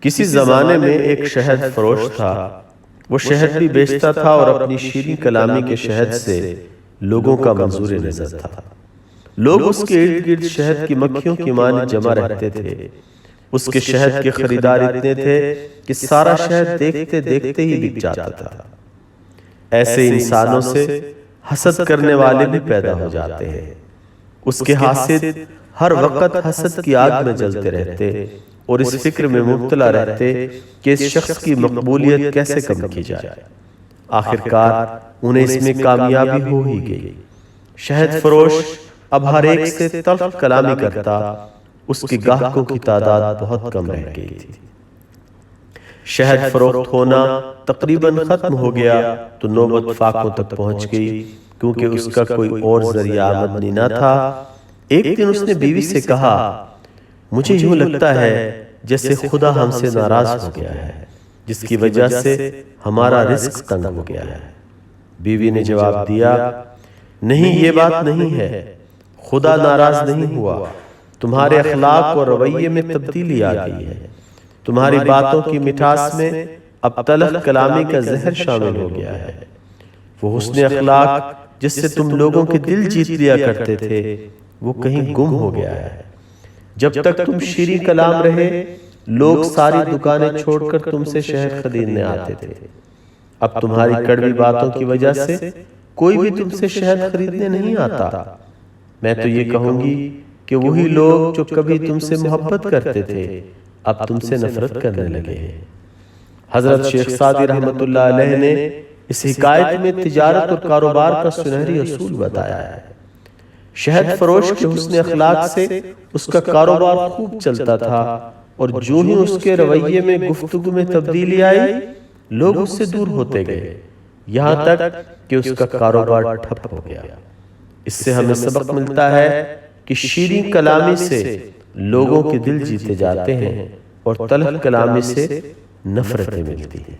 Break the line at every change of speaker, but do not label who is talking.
کسی زمانے میں ایک شہد فروش تھا۔ وہ شہد بھی بیچتا تھا اور اپنی شیریں کلامی کے شہد سے لوگوں کا منظور نظر تھا۔ لوگ اس کے ارد گرد شہد کی مکھیوں کی مانند جمع رہتے تھے۔ اس کے شہد کے خریدار اتنے تھے کہ سارا شہد دیکھتے دیکھتے ہی بک جاتا تھا۔ ایسے انسانوں سے حسد کرنے والے بھی پیدا ہو جاتے ہیں۔ اس کے حاسد ہر وقت حسد کی آگ میں جلتے رہتے اور اس فکر میں مبتلا رہتے کہ اس شخص کی مقبولیت کیسے کم کی جائے۔ آخر کار انہیں اس میں کامیابی ہو ہی گئی۔ شہد فروش اب ہر ایک سے تلخ کلامی کرتا، اس کے گاہکوں کی تعداد بہت کم رہ گئی تھی۔ شہد فروخت ہونا تقریباً ختم ہو گیا تو نوبت فاقوں تک پہنچ گئی، کیونکہ اس کا کوئی اور ذریعہ آمدنی نہ تھا۔ ایک دن اس نے بیوی سے کہا، مجھے یوں لگتا ہے جیسے خدا ہم سے ناراض ہو گیا ہے، جس کی وجہ سے ہمارا رزق تنگ ہو گیا ہے۔ بیوی نے جواب دیا، نہیں، یہ بات نہیں ہے، خدا ناراض نہیں ہوا، تمہارے اخلاق اور رویے میں تبدیلی آ گئی ہے۔ تمہاری باتوں کی مٹھاس میں اب تلخ کلامی کا زہر شامل ہو گیا ہے۔ وہ حسن اخلاق جس سے تم لوگوں کے دل جیت لیا کرتے تھے، وہ کہیں گم ہو گیا ہے۔ جب تک تم شیریں کلام رہے، لوگ ساری دکانیں چھوڑ کر تم سے شہد خریدنے آتے تھے۔ اب تمہاری کڑوی باتوں کی وجہ سے کوئی بھی تم سے شہد خریدنے نہیں آتا۔ میں تو یہ کہوں گی کہ وہی لوگ جو کبھی تم سے محبت کرتے تھے، اب تم سے نفرت کرنے لگے ہیں۔ حضرت شیخ سعدی رحمۃ اللہ علیہ نے اس حکایت میں تجارت اور کاروبار کا سنہری اصول بتایا ہے۔ شہد فروش کے حسن اخلاق سے اس کا کاروبار خوب چلتا تھا، اور جو ہی اس کے رویے میں گفتگو میں تبدیلی آئی، لوگ اس سے دور ہوتے گئے، یہاں تک کہ اس کا کاروبار ٹھپ ہو گیا۔ اس سے ہمیں سبق ملتا ہے کہ شیریں کلامی سے لوگوں کے دل جیتے جاتے ہیں اور تلخ کلامی سے نفرتیں ملتی ہیں۔